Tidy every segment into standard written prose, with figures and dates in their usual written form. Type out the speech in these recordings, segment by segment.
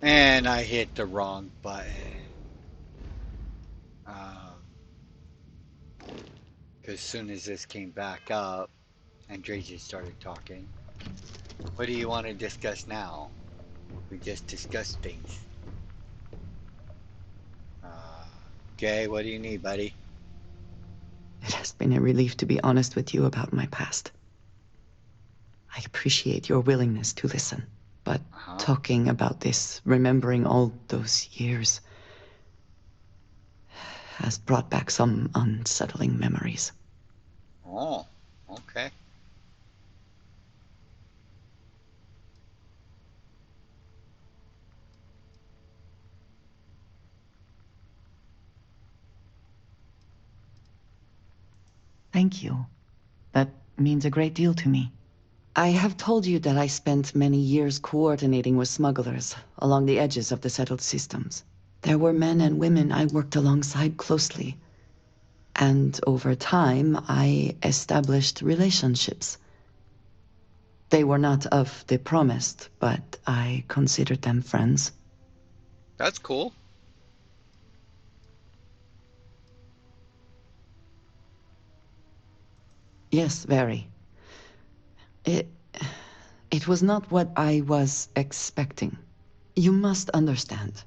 And I hit the wrong button. Because as soon as this came back up, Andreja started talking. What do you want to discuss now? We just discussed things. Uh, okay, what do you need, buddy? It has been a relief to be honest with you about my past. I appreciate your willingness to listen, but Uh-huh. talking about this, remembering all those years, has brought back some unsettling memories. Oh, okay. Thank you. That means a great deal to me. I have told you that I spent many years coordinating with smugglers along the edges of the settled systems. There were men and women I worked alongside closely, and over time I established relationships. They were not of the promised, but I considered them friends. That's cool. Yes, very. It it was not what I was expecting. You must understand.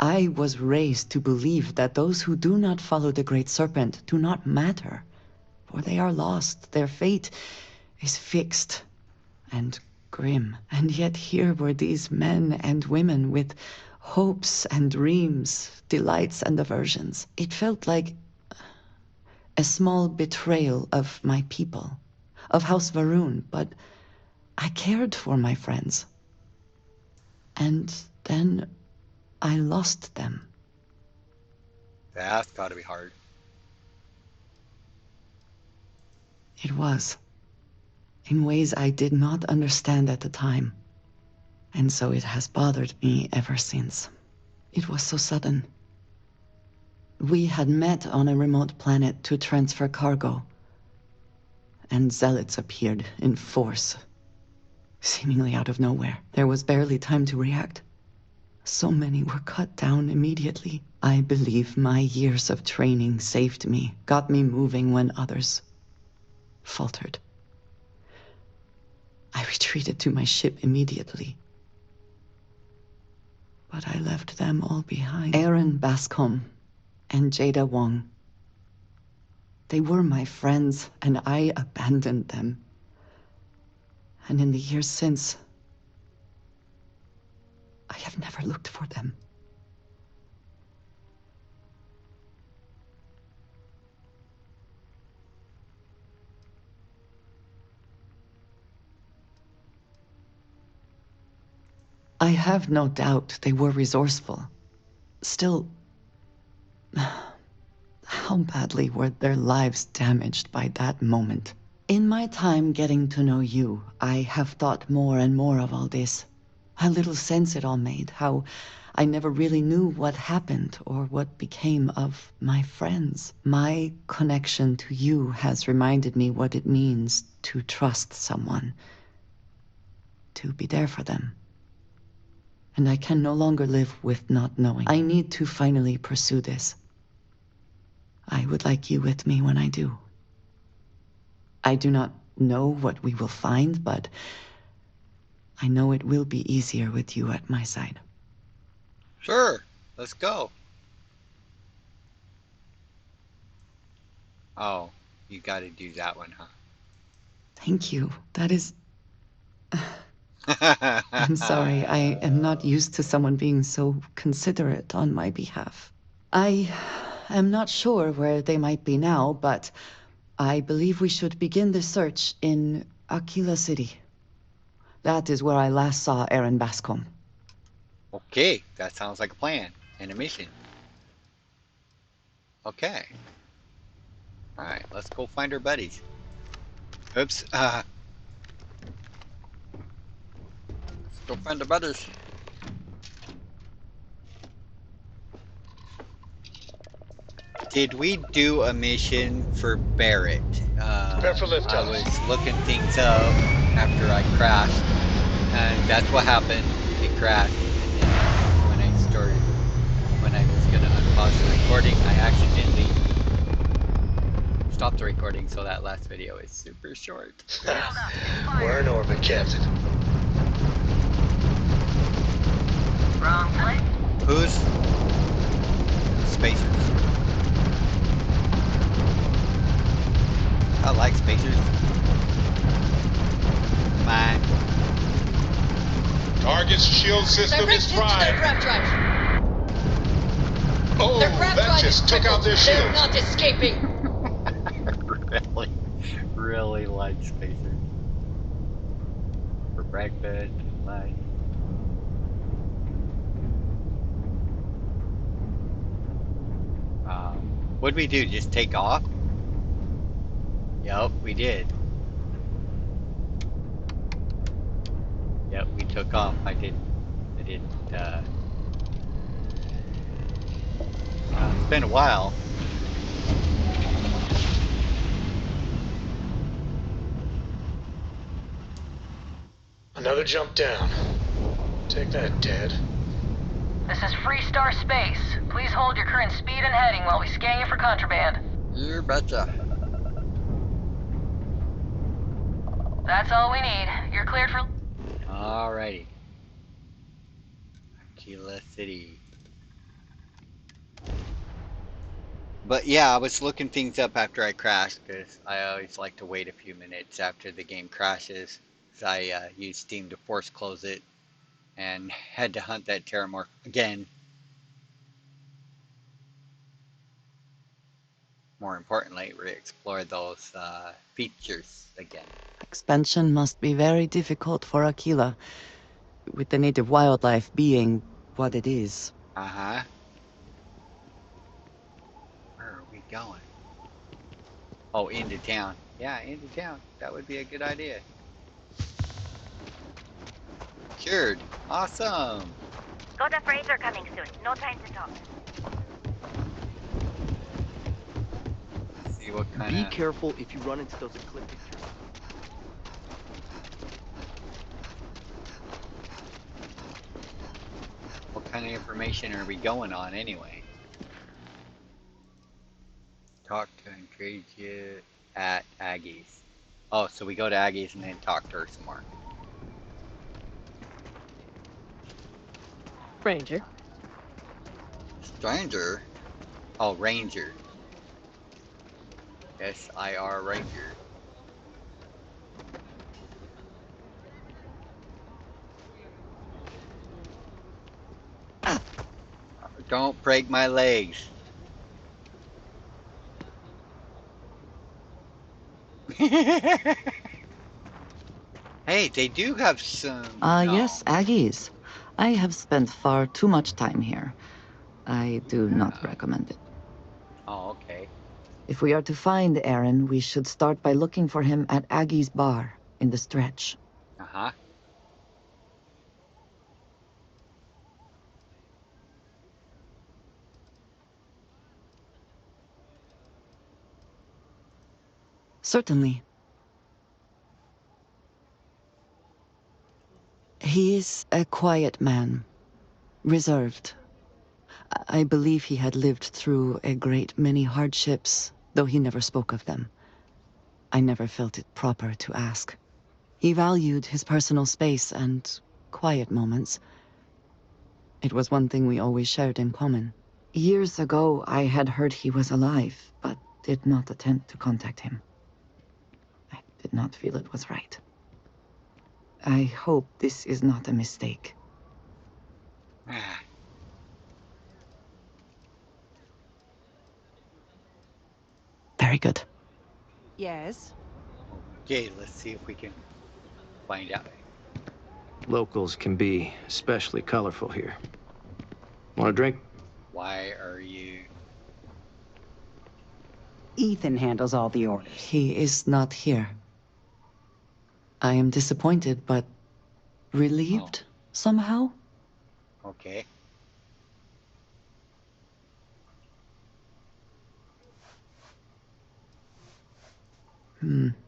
I was raised to believe that those who do not follow the Great Serpent do not matter, for they are lost. Their fate is fixed and grim. And yet here were these men and women with hopes and dreams, delights and aversions. It felt like a small betrayal of my people, of House Varun, but I cared for my friends. And then I lost them. That's got to be hard. It was, in ways I did not understand at the time. And so it has bothered me ever since. It was so sudden. We had met on a remote planet to transfer cargo, and zealots appeared in force, seemingly out of nowhere. There was barely time to react. So many were cut down immediately. I believe my years of training saved me, got me moving when others faltered. I retreated to my ship immediately. But I left them all behind. Aaron Bascom and Jada Wong. They were my friends, and I abandoned them. And in the years since, I have never looked for them. I have no doubt they were resourceful. Still, how badly were their lives damaged by that moment? In my time getting to know you, I have thought more and more of all this. How little sense it all made, how I never really knew what happened or what became of my friends. My connection to you has reminded me what it means to trust someone, to be there for them. And I can no longer live with not knowing. I need to finally pursue this. I would like you with me when I do. I do not know what we will find, but I know it will be easier with you at my side. Sure, let's go. Oh, you got to do that one, Thank you. That is... I'm sorry, I huh? am not used to someone being so considerate on my behalf. I am not sure where they might be now, but I believe we should begin the search in Aquila City. That is where I last saw Aaron Bascom. Okay, that sounds like a plan and a mission. Okay, all right, let's go find our buddies. Oops, let's go find our buddies. Did we do a mission for Barrett? Prepare for I liftoff. was looking things up after I crashed, and that's what happened. It crashed. recording. I accidentally stopped the recording, so that last video is super short. We're in orbit, Captain. Wrong place. Who's spacers? I like spacers. Mine. Target's shield system Direct is hit to their fried. grab drive. Oh, Their grab that drive is just took out crippled. their They're shields. not escaping. really like spacers. For breakfast and lunch. What'd we do? Just take off? Yep, we did. Yep, we took off. I didn't, it's been a while. Another jump down. Take that, Dad. This is Freestar Space. Please hold your current speed and heading while we scan you for contraband. You betcha. That's all we need. You're cleared for... Alrighty. Aquila City. But yeah, I was looking things up after I crashed because I always like to wait a few minutes after the game crashes. So I used Steam to force close it and had to hunt that Terramorph again. More importantly, re-explore those features again. Expansion must be very difficult for Aquila, with the native wildlife being what it is. Uh-huh. Where are we going? Oh, into town. Yeah, into town. That would be a good idea. Cured. Awesome. Got a freighter coming soon. No time to talk. Let's see what kind Be of... careful if you run into those ecliptic. What kind of information are we going on anyway? Talk to Andreja at Aggie's. Oh, so we go to Aggie's and then talk to her some more. Ranger. Stranger? Oh, Ranger. S-I-R Ranger. Don't break my legs. Hey, they do have some... no. Yes, Aggies. I have spent far too much time here. I do not recommend it. Oh, okay. If we are to find Aaron, we should start by looking for him at Aggie's bar in the stretch. Uh-huh. Certainly. He is a quiet man, reserved. I believe he had lived through a great many hardships, though he never spoke of them. I never felt it proper to ask. He valued his personal space and quiet moments. It was one thing we always shared in common. Years ago, I had heard he was alive, but did not attempt to contact him. I did not feel it was right. I hope this is not a mistake. Very good. Yes. Okay, let's see if we can find out. Locals can be especially colorful here. Want a drink? Why are you... Ethan handles all the orders. He is not here. I am disappointed, but relieved somehow. Okay.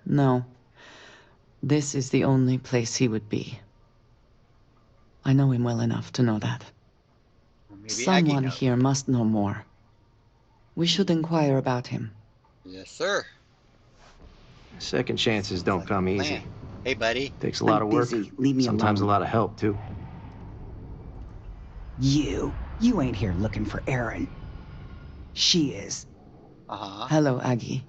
No. This is the only place he would be. I know him well enough to know that. Well, maybe Aggie Someone knows. here must know more. We should inquire about him. Yes, sir. Second chances don't Like a come plan. easy. Hey, buddy. Takes a lot I'm of work. busy. Leave me Sometimes alone. a lot of help, too. You ain't here looking for Erin. She is. Uh-huh. Hello, Aggie.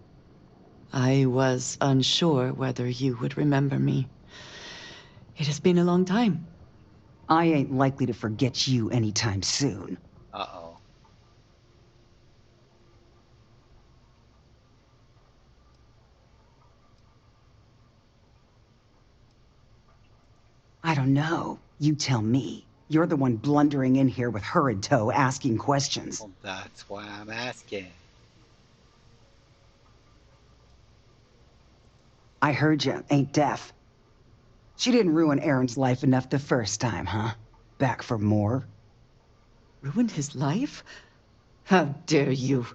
I was unsure whether you would remember me. It has been a long time. I ain't likely to forget you anytime soon. Uh-oh. I don't know. You tell me. You're the one blundering in here with her in tow, asking questions. Well, that's why I'm asking. I heard you ain't deaf. She didn't ruin Aaron's life enough the first time, huh? Back for more? Ruined his life? How dare you?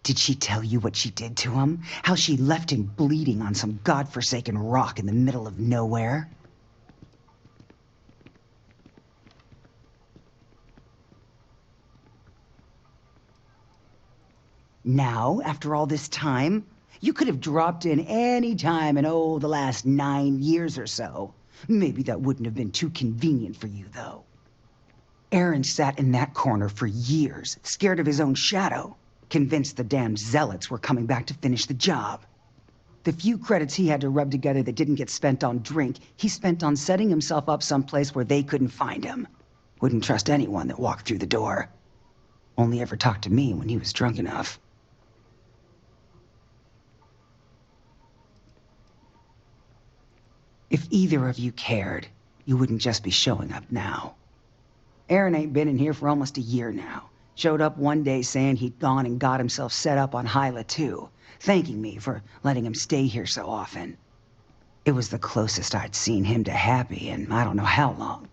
Did she tell you what she did to him? How she left him bleeding on some godforsaken rock in the middle of nowhere? Now, after all this time, you could have dropped in any time in, the last 9 years or so. Maybe that wouldn't have been too convenient for you, though. Aaron sat in that corner for years, scared of his own shadow, convinced the damned zealots were coming back to finish the job. The few credits he had to rub together that didn't get spent on drink, he spent on setting himself up someplace where they couldn't find him. Wouldn't trust anyone that walked through the door. Only ever talked to me when he was drunk enough. If either of you cared, you wouldn't just be showing up now. Aaron ain't been in here for almost a year now. Showed up one day saying he'd gone and got himself set up on Hyla too, thanking me for letting him stay here so often. It was the closest I'd seen him to happy in I don't know how long.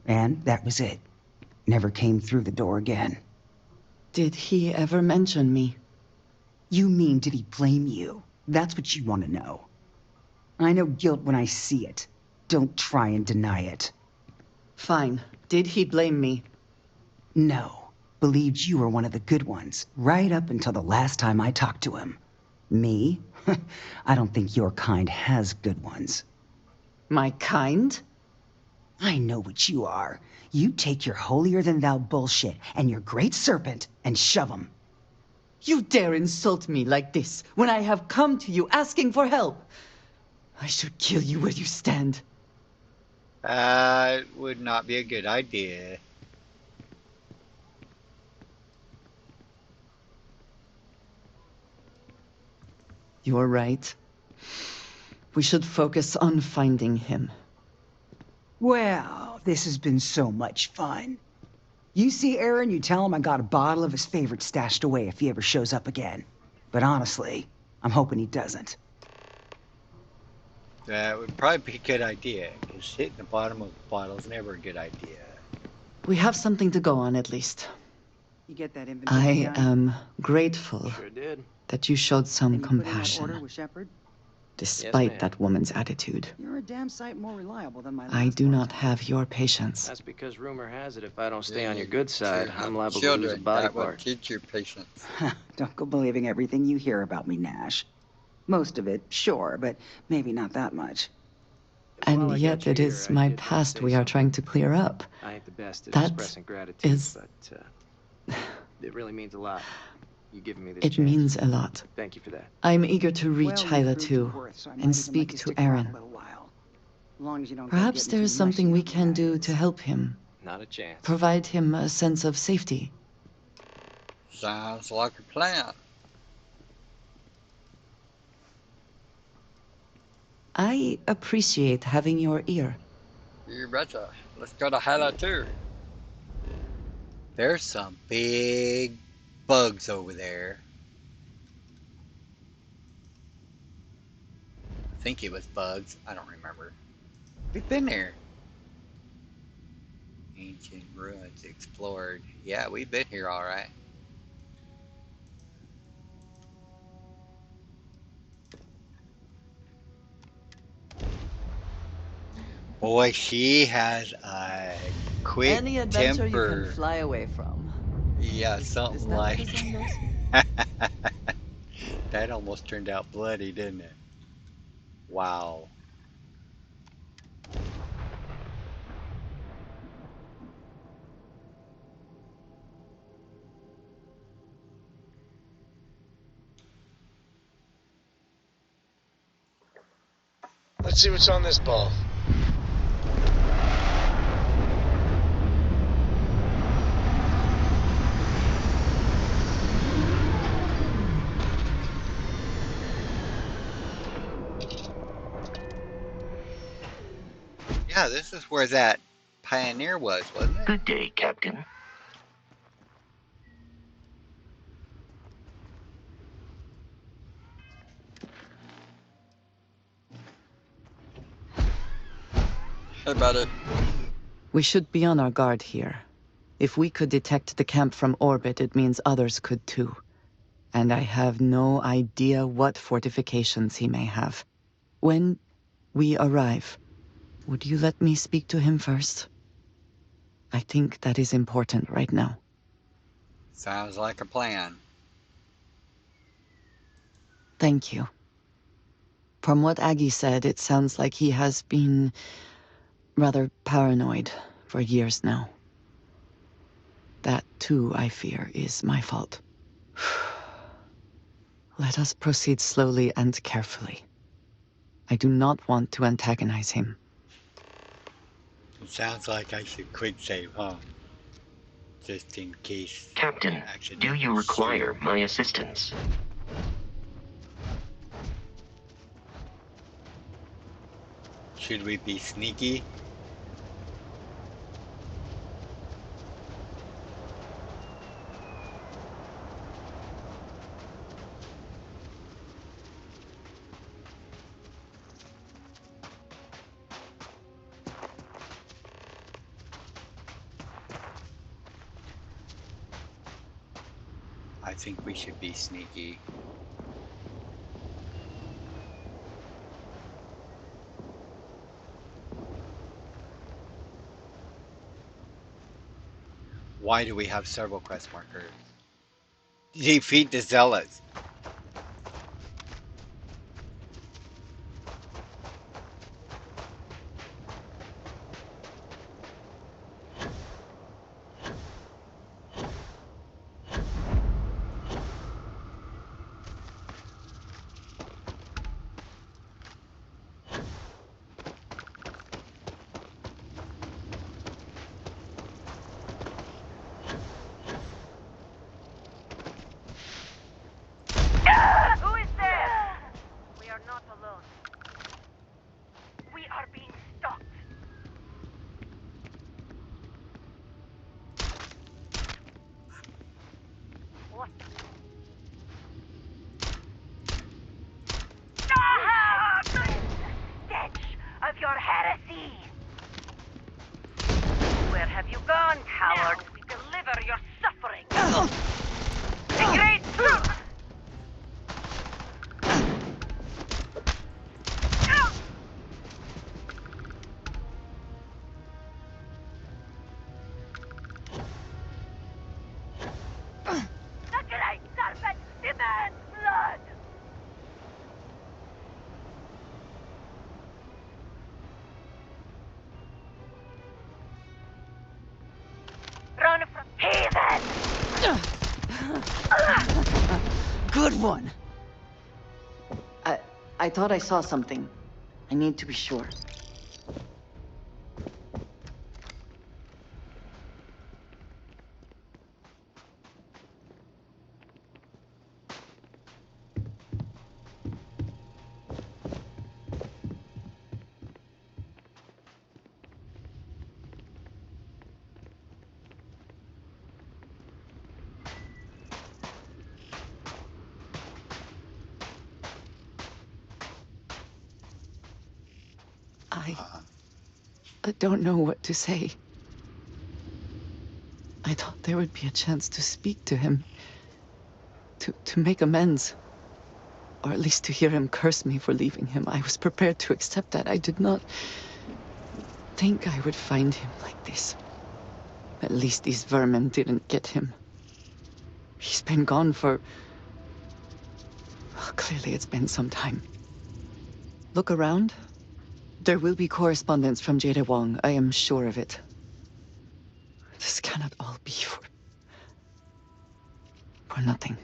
And that was it. Never came through the door again. Did he ever mention me? You mean, did he blame you? That's what you want to know. I know guilt when I see it. Don't try and deny it. Fine. Did he blame me? No. Believed you were one of the good ones, right up until the last time I talked to him. Me? I don't think your kind has good ones. My kind? I know what you are. You take your holier-than-thou bullshit and your great serpent and shove 'em. You dare insult me like this when I have come to you asking for help. I should kill you where you stand. That would not be a good idea. You're right. We should focus on finding him. Well, this has been so much fun. You see Aaron, you tell him I got a bottle of his favorite stashed away if he ever shows up again. But honestly, I'm hoping he doesn't. That would probably be a good idea, because hitting the bottom of the bottle is never a good idea. We have something to go on at least. You get that inventory I done? am grateful Sure did. that you showed some And you put in that order compassion, with Shepard? despite ma'am. that woman's attitude. You're a damn sight more reliable than my last I do not bartender. have your patience. That's because rumor has it if I don't stay on your You good side, should have I'm liable to lose a children. body That would part. teach you patience. Don't go believing everything you hear about me, Nash. Most of it, sure, but maybe not that much. While And I yet got you it is here, I my did wanna past say we are something. trying to clear up. I ain't the best at That expressing gratitude, is- but it really means a lot. You giving me this It chance. means a lot. Thank you for that. I'm eager to reach Well, you Hyla proved your too, worth, so I might and even let speak you to stick around Aaron. a little while. As long as you don't go Perhaps getting there is too something mushy we on me, can that do is. to help him. Not a chance. Provide him a sense of safety. Sounds like a plan. I appreciate having your ear. You betcha. Let's go to Hyla too. There's some big bugs over there. I think it was bugs. I don't remember. We've been here. Ancient ruins explored. Yeah, we've been here all right. Boy, she has a quick Any adventure you can temper. fly away from. Yeah, Is something that what the like. song goes? That almost turned out bloody, didn't it? Wow. Let's see what's on this ball. Yeah, this is where that pioneer was, wasn't it? Good day, Captain. How about it? We should be on our guard here. If we could detect the camp from orbit, it means others could too. And I have no idea what fortifications he may have. When we arrive, would you let me speak to him first? I think that is important right now. Sounds like a plan. Thank you. From what Aggie said, it sounds like he has been rather paranoid for years now. That, too, I fear, is my fault. Let us proceed slowly and carefully. I do not want to antagonize him. It sounds like I should quick save, huh? Just in case I Captain, do accidentally you shoot. require my assistance? Should we be sneaky? I think we should be sneaky. Why do we have several quest markers? Defeat the zealots. Who is there? We are not alone. We are being stalked. What? Ah! Stench of your heresy! Where have you gone, coward? Now we deliver your suffering. A great truth! The great serpent demands blood! Run from heathen! Good one! I thought I saw something. I need to be sure. Uh, I don't know what to say. I thought there would be a chance to speak to him. To make amends. Or at least to hear him curse me for leaving him. I was prepared to accept that. I did not think I would find him like this. At least these vermin didn't get him. He's been gone for... Well, clearly it's been some time. Look around. There will be correspondence from Jade Wong, I am sure of it. This cannot all be for nothing.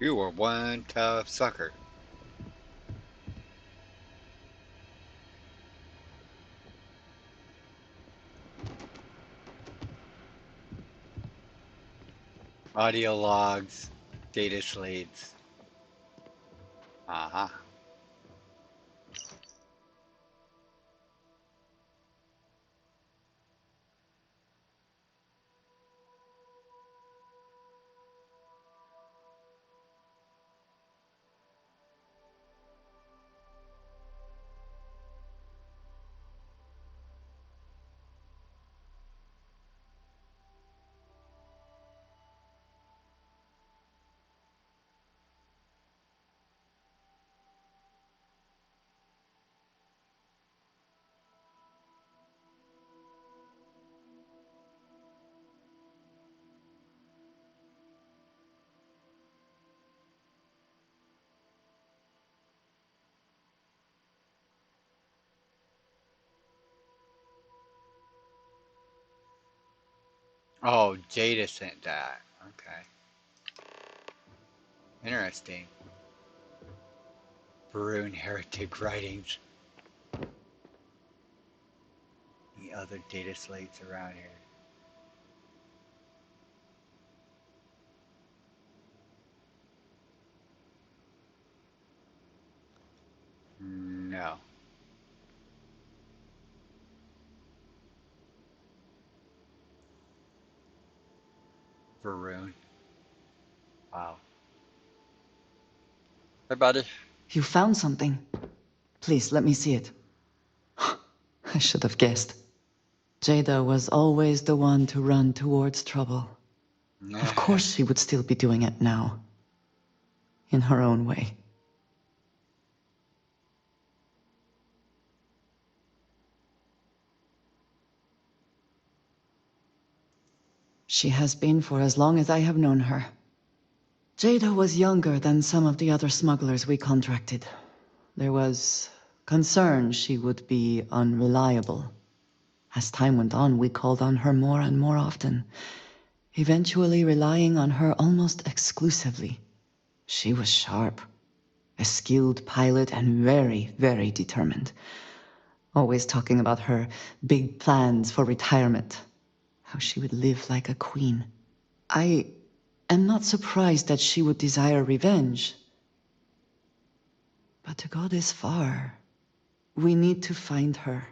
You were one tough sucker. Audio logs, data slates. Aha. Oh, Jada sent that. Okay. Interesting. Barun heretic writings. The other data slates around here. No. Varun. Wow. Hey, buddy. You found something. Please, let me see it. I should have guessed. Jada was always the one to run towards trouble. Of course she would still be doing it now. In her own way. She has been for as long as I have known her. Jada was younger than some of the other smugglers we contracted. There was concern she would be unreliable. As time went on, we called on her more and more often, eventually relying on her almost exclusively. She was sharp, a skilled pilot and very, very determined. Always talking about her big plans for retirement, how she would live like a queen. I am not surprised that she would desire revenge. But to go this far, we need to find her.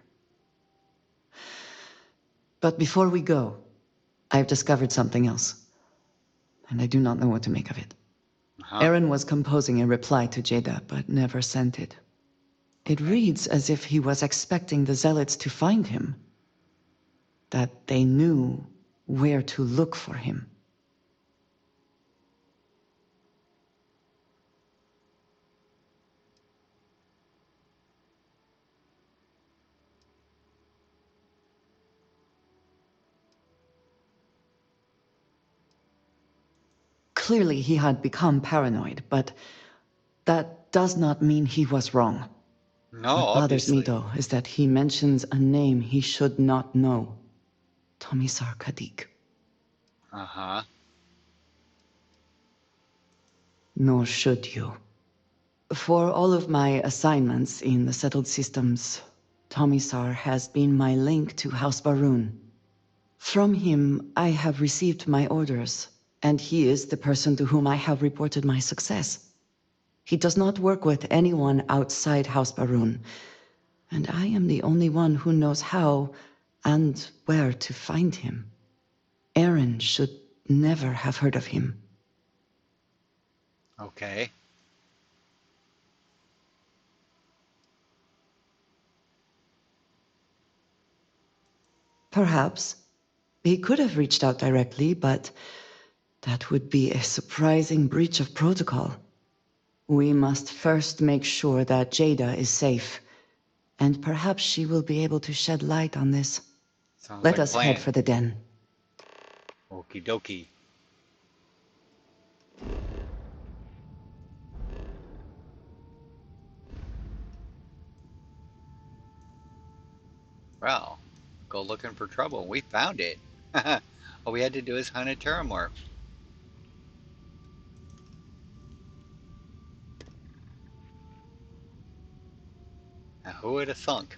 But before we go, I've discovered something else. And I do not know what to make of it. Aaron was composing a reply to Jada, but never sent it. It reads as if he was expecting the Zealots to find him. That they knew where to look for him. Clearly he had become paranoid, but that does not mean he was wrong. No, What bothers me, obviously. though, is that he mentions a name he should not know. Tomisar Kadik. Uh-huh. Nor should you. For all of my assignments in the settled systems, Tomisar has been my link to House Baroon. From him, I have received my orders, and he is the person to whom I have reported my success. He does not work with anyone outside House Baroon, and I am the only one who knows how and where to find him. Aaron should never have heard of him. Okay. Perhaps. He could have reached out directly, but that would be a surprising breach of protocol. We must first make sure that Jada is safe, and perhaps she will be able to shed light on this. Sounds Let like a us head plan. for the den. Okie dokie. Well, go looking for trouble. We found it. All we had to do is hunt a Terramorph. Now, who would have thunk?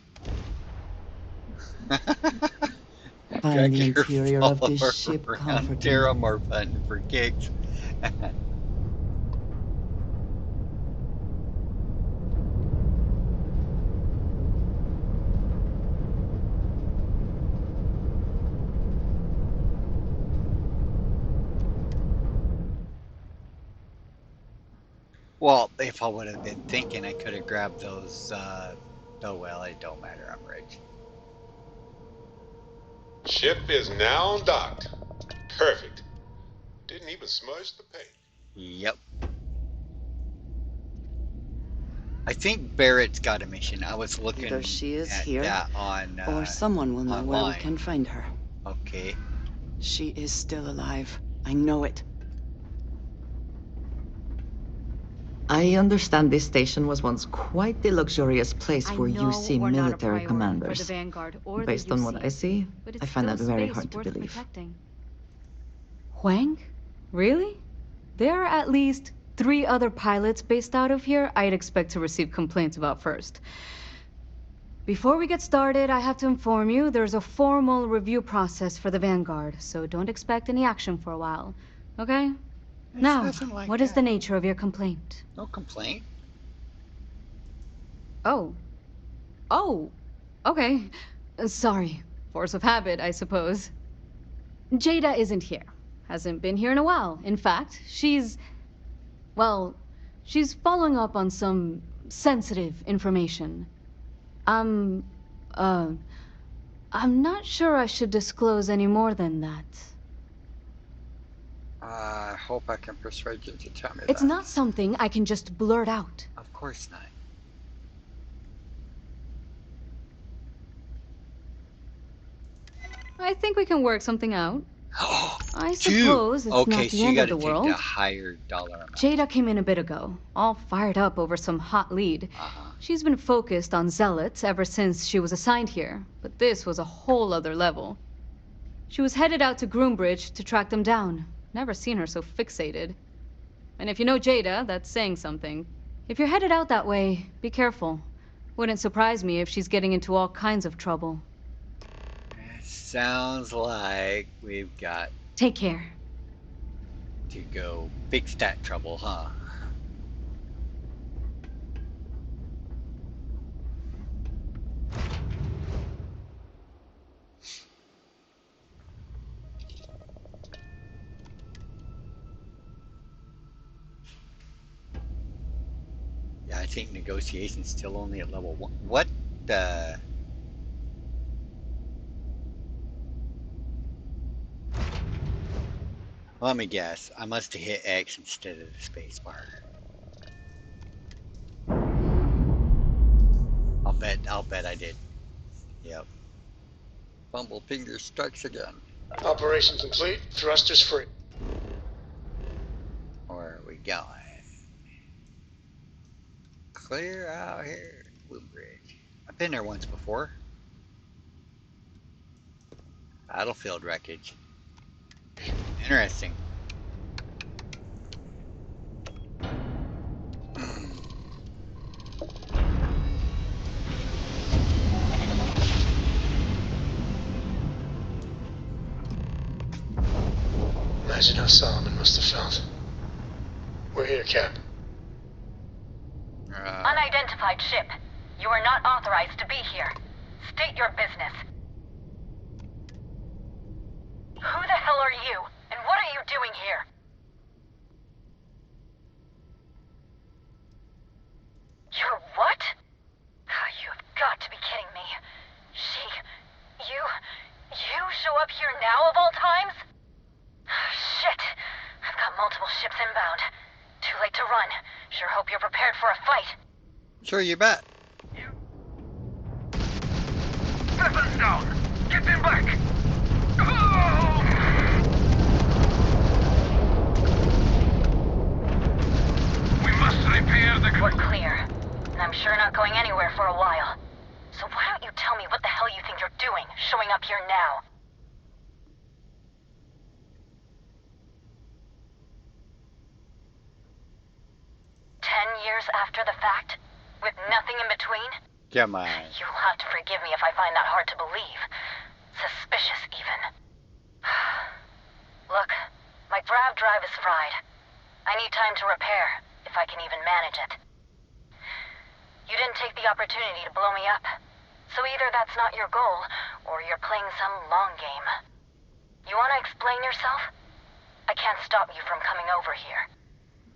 Find Drag the your interior of this follower ship around comforting. Terramorph hunting for gigs. Well, if I would have been thinking, I could have grabbed those. Oh well, it don't matter. I'm rich. Ship is now docked. Perfect. Didn't even smudge the paint. Yep. I think Barrett's got a mission. I was Either looking she is at here, that on or someone will know where we online. can find her. Okay. She is still alive. I know it. I understand this station was once quite the luxurious place for UC military commanders. For the Vanguard or Based the on UC, what I see, but I it's find still that very space hard to worth believe. protecting. Huang? Really? There are at least 3 other pilots based out of here I'd expect to receive complaints about first. Before we get started, I have to inform you there's a formal review process for the Vanguard, so don't expect any action for a while. Okay? It's Now, nothing like what is the that. nature of your complaint? No complaint. Oh. Oh. Okay. Sorry. Force of habit, I suppose. Jada isn't here. Hasn't been here in a while. In fact, well, she's following up on some sensitive information. I'm, uh, I'm not sure I should disclose any more than that. I hope I can persuade you to tell me It's that. not something I can just blurt out. Of course not. I think we can work something out. I Two. suppose it's Okay, not so the you end got of to the take the world. higher dollar amount. Jada came in a bit ago, all fired up over some hot lead. She's been focused on zealots ever since she was assigned here, but this was a whole other level. She was headed out to Groombridge to track them down. Never seen her so fixated. And if you know Jada, that's saying something. If you're headed out that way, be careful. Wouldn't surprise me if she's getting into all kinds of trouble. Sounds like we've got Take care. to go fix that trouble, huh? Yeah, I think negotiation's still only at level 1. What the? Let me guess. I must have hit X instead of the space bar. I'll bet I did. Yep. Bumblefinger strikes again. Operation complete. Thrusters free. Where are we going? Clear out here. Bloombridge. I've been there once before. Battlefield wreckage. Interesting. Imagine how Solomon must have felt. We're here, Cap. Unidentified ship. You are not authorized to be here. State your business. Who the hell are you? And what are you doing here? inbound. Too late to run. Sure hope you're prepared for a fight. Sure, you bet. Weapons down! Get them back! We must repair the... We're clear. And I'm sure not going anywhere for a while. So why don't you tell me what the hell you think you're doing, showing up here now? Years after the fact? With nothing in between? Come on. You'll have to forgive me if I find that hard to believe. Suspicious, even. Look, my grav drive is fried. I need time to repair, if I can even manage it. You didn't take the opportunity to blow me up. So either that's not your goal, or you're playing some long game. You want to explain yourself? I can't stop you from coming over here.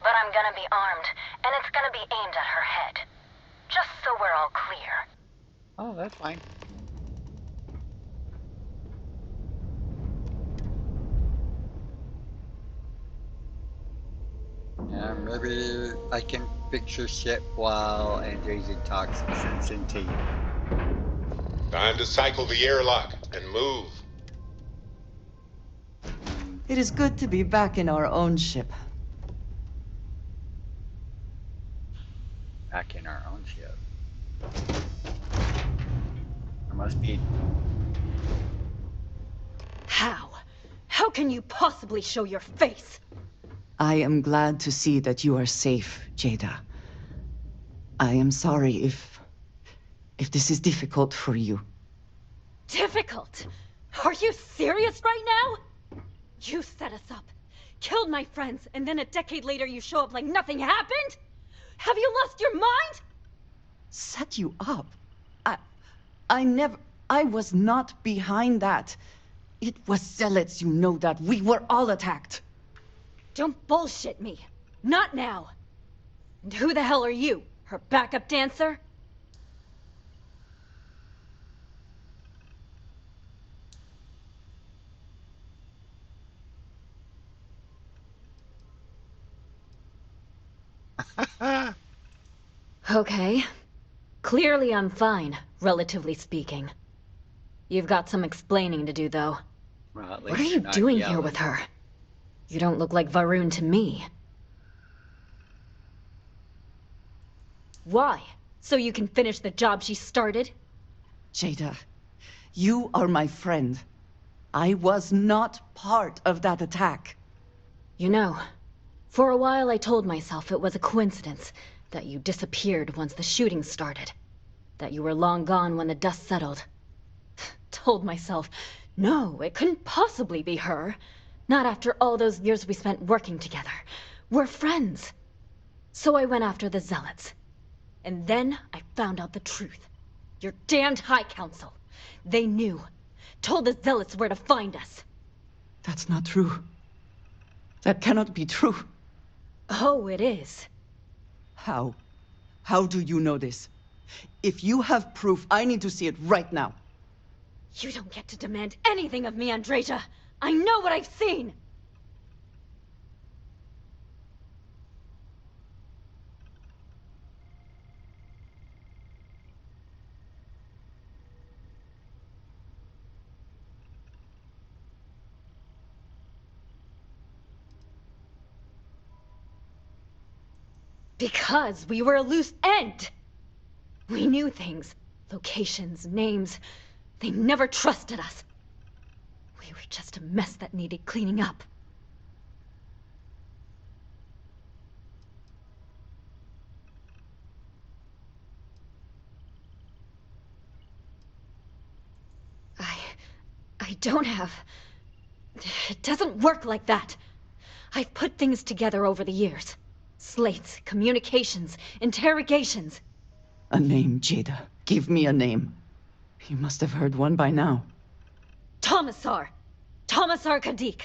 But I'm gonna be armed, and it's gonna be aimed at her head. Just so we're all clear. Oh, that's fine. Yeah, maybe I can picture shit while Andreja talks sense into you. Time to cycle the airlock and move. It is good to be back in our own ship. Back in our own ship. I must be. How? How can you possibly show your face? I am glad to see that you are safe, Jada. I am sorry if this is difficult for you. Difficult? Are you serious right now? You set us up, killed my friends, and then a decade later you show up like nothing happened? Have you lost your mind? Set you up? I was not behind that. It was zealots, you know that. We were all attacked. Don't bullshit me. Not now. And who the hell are you? Her backup dancer? Okay. Clearly I'm fine, relatively speaking. You've got some explaining to do, though. Well, at What least are you you're not doing here yelling. with her? You don't look like Varun to me. Why? So you can finish the job she started? Jada, you are my friend. I was not part of that attack. You know, for a while I told myself it was a coincidence that you disappeared once the shooting started. That you were long gone when the dust settled. Told myself, no, it couldn't possibly be her. Not after all those years we spent working together. We're friends. So I went after the Zealots. And then I found out the truth. Your damned High Council. They knew. Told the Zealots where to find us. That's not true. That cannot be true. Oh, it is. How? How do you know this? If you have proof, I need to see it right now. You don't get to demand anything of me, Andreja. I know what I've seen! Because we were a loose end! We knew things. Locations, names. They never trusted us. We were just a mess that needed cleaning up. I don't have... It doesn't work like that. I've put things together over the years. Slates, communications, interrogations. A name, Jada. Give me a name. You must have heard one by now. Tomasar! Tomasar Kadik!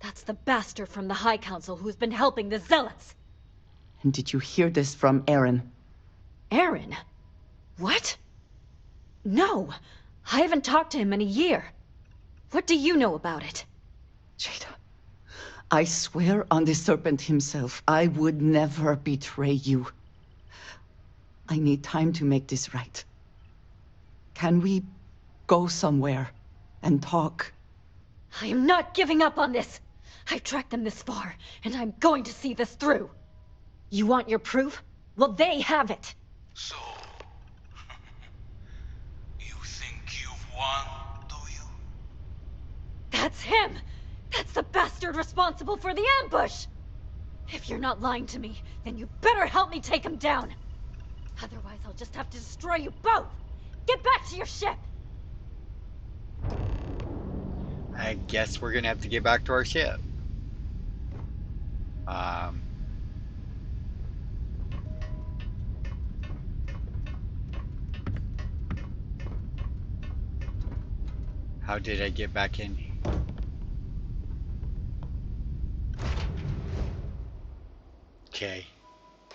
That's the bastard from the High Council who's been helping the Zealots! And did you hear this from Aaron? Aaron? What? No! I haven't talked to him in a year. What do you know about it? Jada, I swear on the serpent himself, I would never betray you. I need time to make this right. Can we go somewhere and talk? I am not giving up on this! I've tracked them this far, and I'm going to see this through! You want your proof? Well, they have it! So... you think you've won, do you? That's him! That's the bastard responsible for the ambush! If you're not lying to me, then you better help me take him down! Otherwise, I'll just have to destroy you both! Get back to your ship! I guess we're gonna have to get back to our ship. How did I get back in? Okay.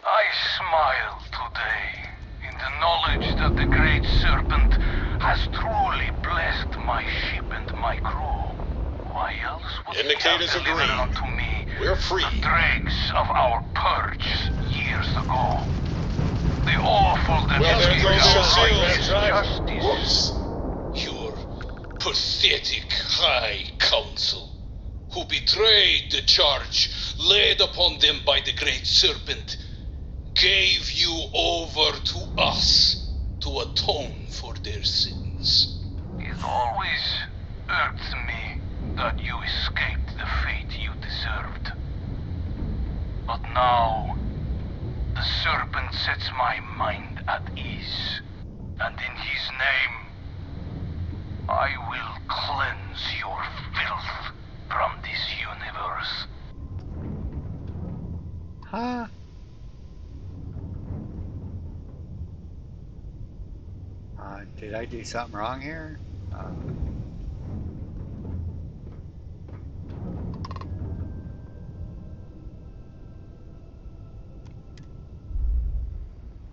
I smile today in the knowledge that the Great Serpent has truly blessed my ship and my crew. Why else would Indicators he have delivered agree. unto me We're free. the dregs of our purge years ago? The awful Well, there defeat goes of Cecile. righteous justice. Whoops. Your pathetic High Council, who betrayed the charge laid upon them by the Great Serpent, gave you over to us to atone for their sins. It always irks me that you escaped the fate you deserved. But now, the Serpent sets my mind at ease, and in his name, I will cleanse your filth from this universe. Huh? Did I do something wrong here?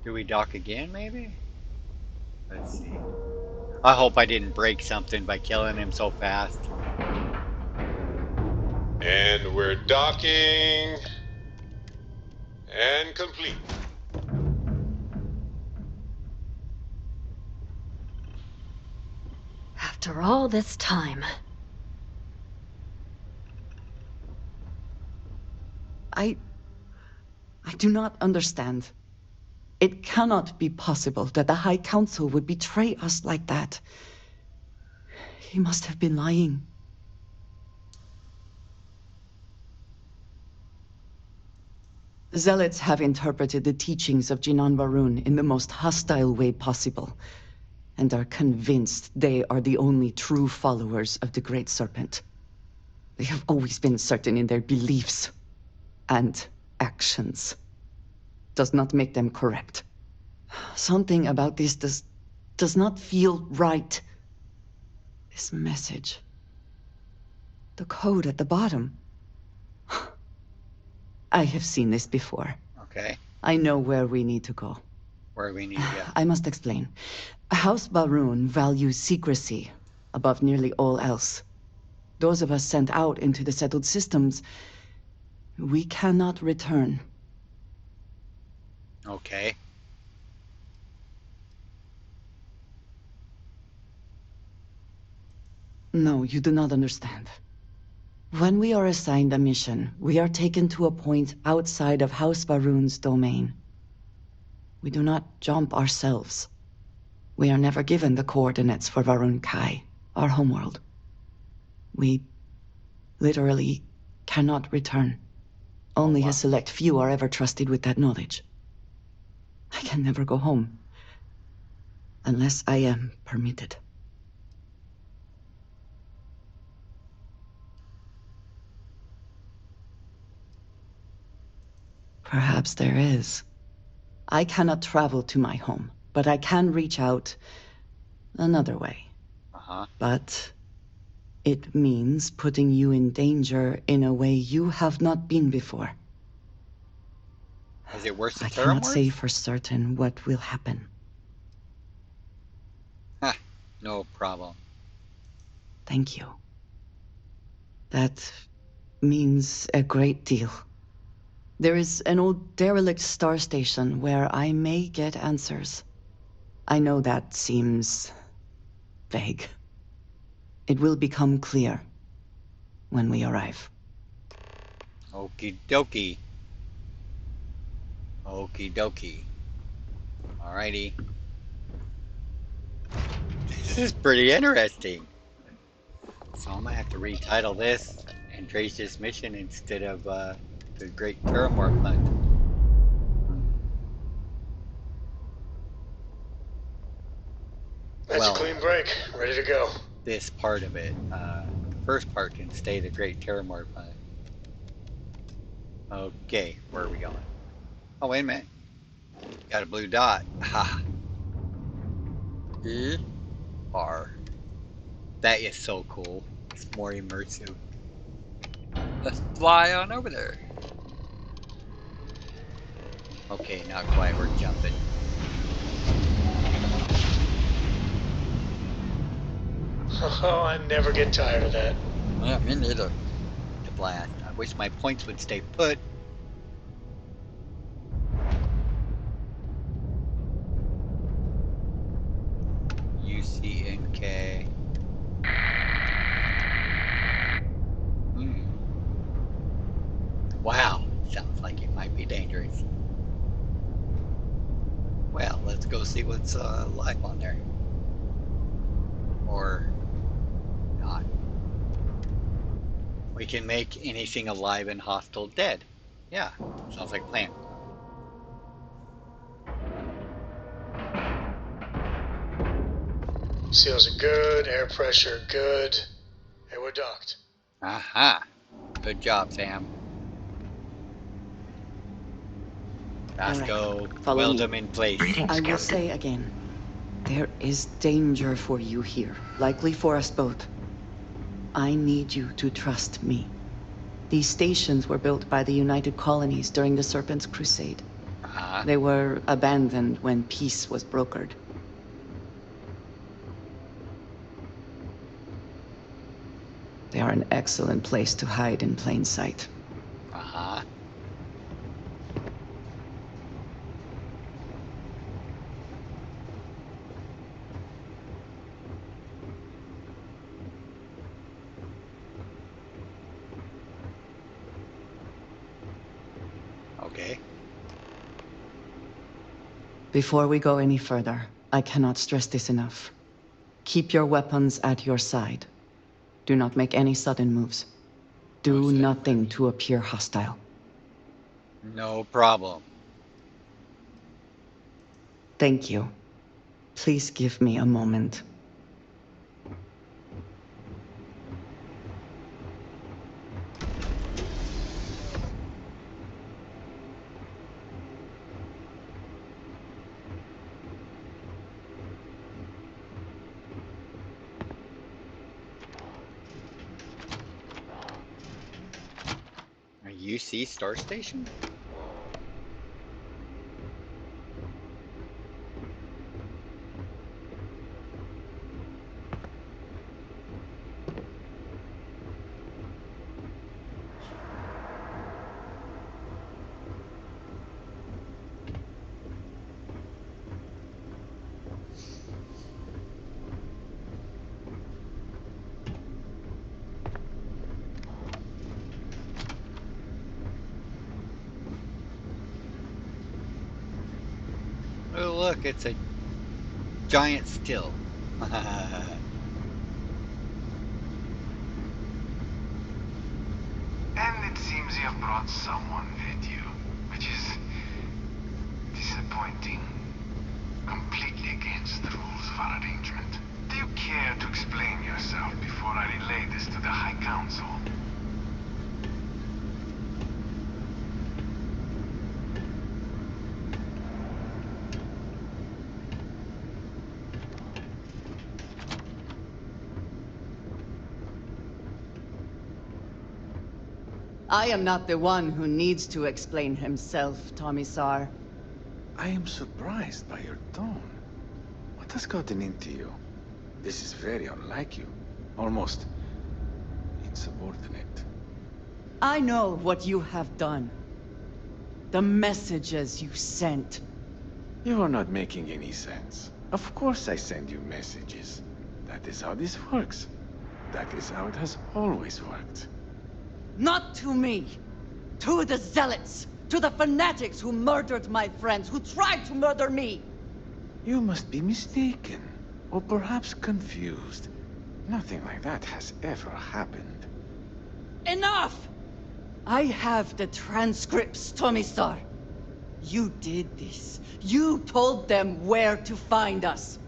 Do we dock again, maybe? Let's see. I hope I didn't break something by killing him so fast. And we're docking. And complete. After all this time... I do not understand. It cannot be possible that the High Council would betray us like that. He must have been lying. Zealots have interpreted the teachings of Jinan Varun in the most hostile way possible, and are convinced they are the only true followers of the Great Serpent. They have always been certain in their beliefs and actions. Does not make them correct. Something about this does not feel right. This message. The code at the bottom. I have seen this before. Okay. I know where we need to go. Where we need, yeah. I must explain. House Barun values secrecy above nearly all else. Those of us sent out into the settled systems, we cannot return. Okay. No, you do not understand. When we are assigned a mission, we are taken to a point outside of House Varun's domain. We do not jump ourselves. We are never given the coordinates for Varun Kai, our homeworld. We literally cannot return. Only a select few are ever trusted with that knowledge. I can never go home. Unless I am permitted. Perhaps there is. I cannot travel to my home, but I can reach out another way. But it means putting you in danger in a way you have not been before. Is it worse than I cannot Theramorph? say for certain what will happen. No problem. Thank you. That means a great deal. There is an old derelict star station where I may get answers. I know that seems vague. It will become clear when we arrive. Okie dokie. Okie dokie. Alrighty. This is pretty interesting. So I'm gonna have to retitle this Andreja's Mission instead of the Great Terramorph Hunt. That's a clean break. Ready to go. This part of it. The first part can stay the Great Terramorph Hunt. Okay, where are we going? Oh, wait a minute. Got a blue dot. Ha. E-R. That is so cool. It's more immersive. Let's fly on over there. Okay, not quite. We're jumping. Oh, I never get tired of that. Yeah, me neither. The blast. I wish my points would stay put. UCNK. Wow, sounds like it might be dangerous. Well, let's go see what's live on there. Or not. We can make anything alive and hostile dead. Yeah, sounds like a plan. Seals are good, air pressure good. Hey, we're docked. Aha! Good job, Sam. Vasco, Follow weld me. them in place. I will say again, there is danger for you here, likely for us both. I need you to trust me. These stations were built by the United Colonies during the Serpent's Crusade. They were abandoned when peace was brokered. They are an excellent place to hide in plain sight. Okay. Before we go any further, I cannot stress this enough. Keep your weapons at your side. Do not make any sudden moves. Do nothing to appear hostile. No problem. Thank you. Please give me a moment. A UC Star Station? Oh, look, it's a giant still. And it seems you have brought someone with you, which is disappointing. Completely against the rules of our arrangement. Do you care to explain yourself before I relay this to the High Council? I am not the one who needs to explain himself, Tommissar. I am surprised by your tone. What has gotten into you? This is very unlike you. Almost insubordinate. I know what you have done. The messages you sent. You are not making any sense. Of course I send you messages. That is how this works. That is how it has always worked. Not to me. To the zealots. To the fanatics who murdered my friends, who tried to murder me. You must be mistaken. Or perhaps confused. Nothing like that has ever happened. Enough! I have the transcripts, Tomisar. You did this. You told them where to find us.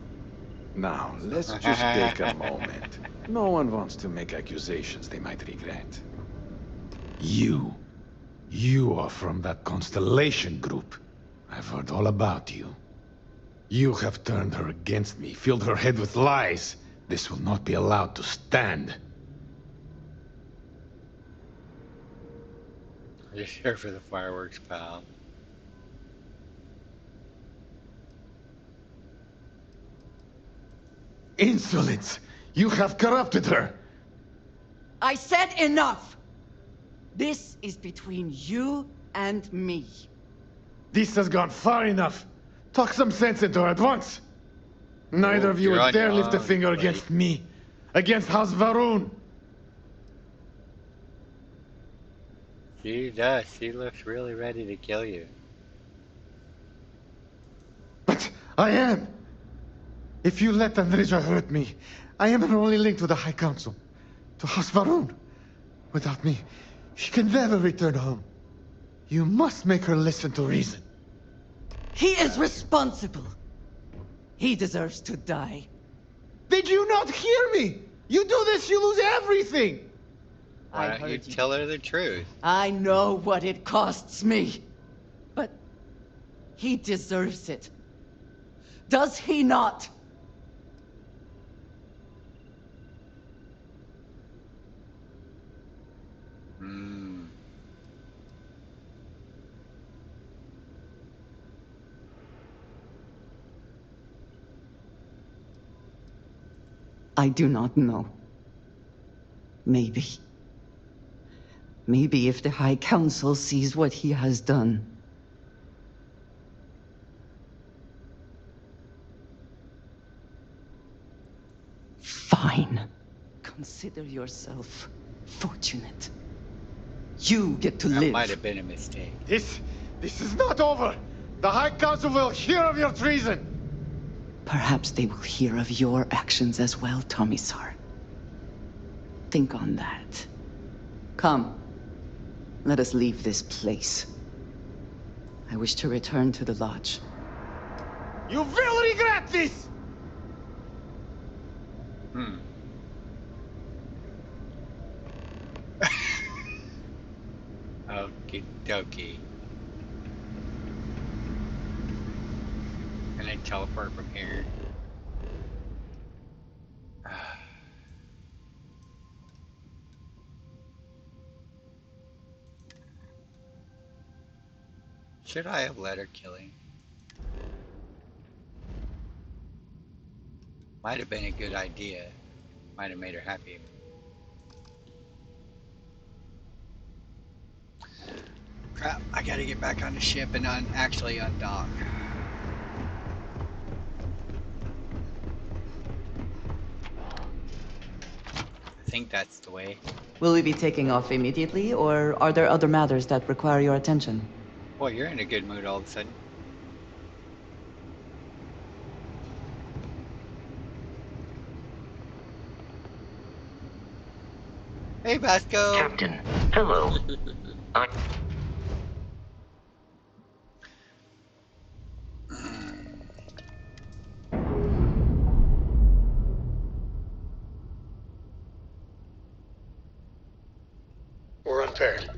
Now, let's just take a moment. No one wants to make accusations they might regret. You. You are from that Constellation group. I've heard all about you. You have turned her against me, filled her head with lies. This will not be allowed to stand. You're here for the fireworks, pal. Insolence! You have corrupted her! I said enough! This is between you and me. This has gone far enough. Talk some sense into her at once. Neither Oh, of you you're would on your dare lift a own, finger buddy. against me. Against House Varun. She does. She looks really ready to kill you. But I am. If you let Andreja hurt me, I am her only link to the High Council. To House Varun. Without me, she can never return home. You must make her listen to reason. He is responsible. He deserves to die. Did you not hear me? You do this, you lose everything. Why I don't you heard you. tell her the truth? I know what it costs me. But he deserves it. Does he not? Hmm. I do not know. Maybe. Maybe if the High Council sees what he has done. Fine. Consider yourself fortunate. You get to That live. might have been a mistake. This is not over. The High Council will hear of your treason. Perhaps they will hear of your actions as well, Tomisar. Think on that. Come. Let us leave this place. I wish to return to the lodge. You will regret this! Hmm. Okie dokie. Can I teleport from here? Should I have let her kill him? Might have been a good idea. Might have made her happy. Crap, I gotta get back on the ship and actually undock. I think that's the way. Will we be taking off immediately, or are there other matters that require your attention? Boy, you're in a good mood all of a sudden. Hey, Vasco. Captain, hello. We're unpaired.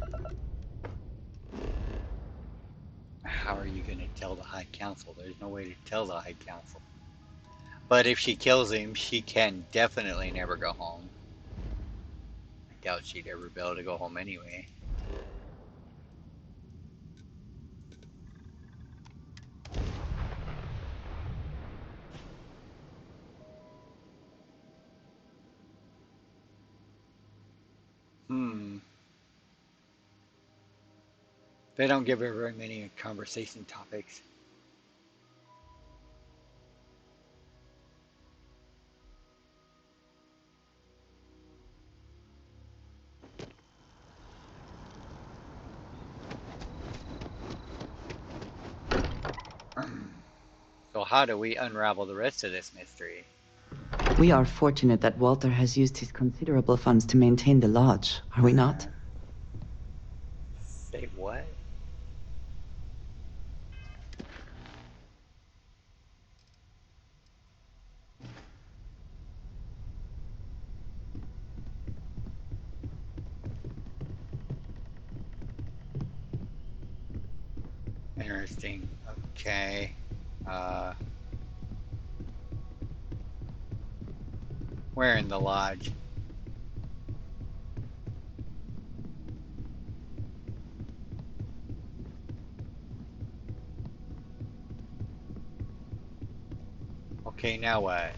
How are you gonna tell the High Council? There's no way to tell the High Council. But if she kills him, she can definitely never go home. I doubt she'd ever be able to go home anyway. Hmm. They don't give her very many conversation topics. So how do we unravel the rest of this mystery? We are fortunate that Walter has used his considerable funds to maintain the lodge, are we not? Say what? Interesting. Okay. We're in the lodge. Okay, now what?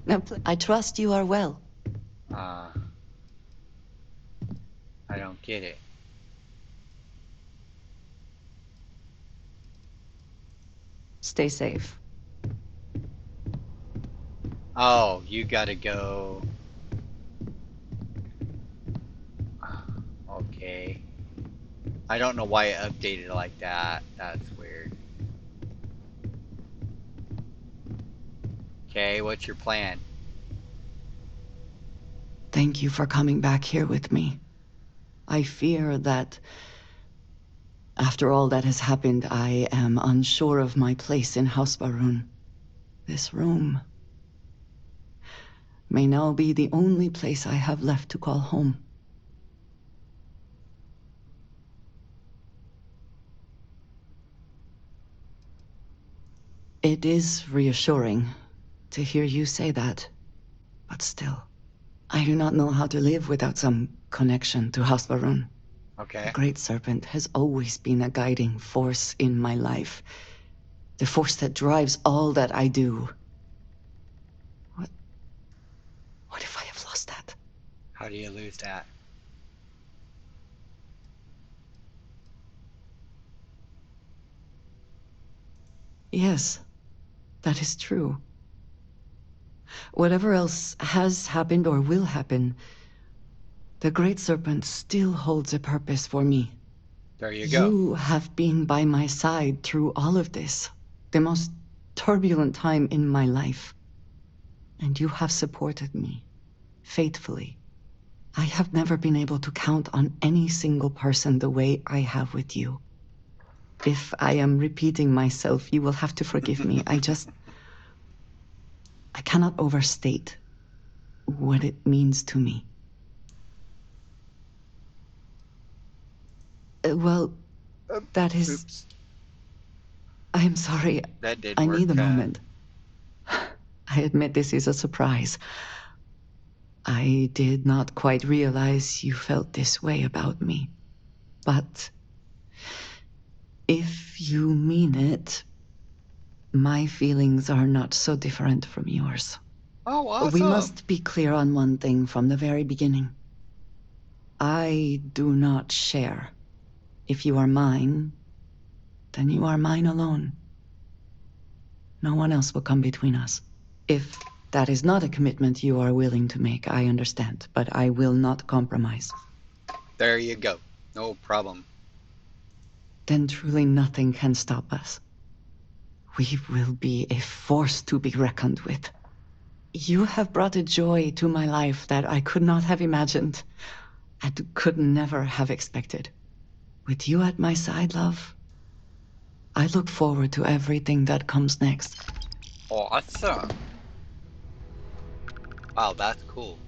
No, I trust you are well. I don't get it. Stay safe. Oh, you gotta go. Okay. I don't know why it updated like that. That's weird. Okay, what's your plan? Thank you for coming back here with me. I fear that after all that has happened, I am unsure of my place in House Baroon. This room may now be the only place I have left to call home. It is reassuring to hear you say that, but still, I do not know how to live without some connection to House Baroon. Okay. The Great Serpent has always been a guiding force in my life. The force that drives all that I do. What if I have lost that? How do you lose that? Yes, that is true. Whatever else has happened or will happen, the Great Serpent still holds a purpose for me. There you go. You have been by my side through all of this, the most turbulent time in my life. And you have supported me, faithfully. I have never been able to count on any single person the way I have with you. If I am repeating myself, you will have to forgive me. I cannot overstate what it means to me. Well, that is... Oops. I am sorry. That did I work. need a moment. I admit this is a surprise. I did not quite realize you felt this way about me. But if you mean it, my feelings are not so different from yours. Oh, We awesome. must be clear on one thing from the very beginning. I do not share. If you are mine, then you are mine alone. No one else will come between us. If that is not a commitment you are willing to make, I understand, but I will not compromise. There you go. No problem. Then truly nothing can stop us. We will be a force to be reckoned with. You have brought a joy to my life that I could not have imagined and could never have expected. With you at my side, love, I look forward to everything that comes next. Awesome. Wow, that's cool.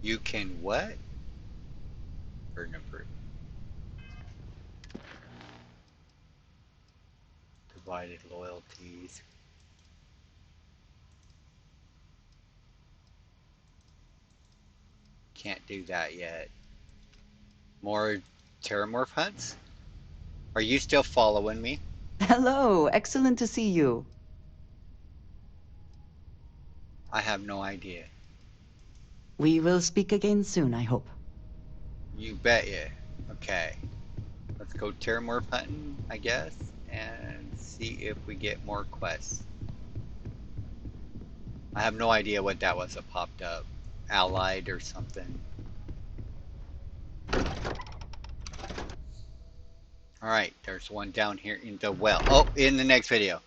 You can what? Burden of fruit. Divided loyalties. Can't do that yet. More Terramorph hunts? Are you still following me? Hello, excellent to see you. I have no idea. We will speak again soon, I hope. You bet you. Okay. Let's go Terramore hunting, I guess, and see if we get more quests. I have no idea what that was that popped up. Allied or something. Alright, there's one down here in the well. Oh, in the next video.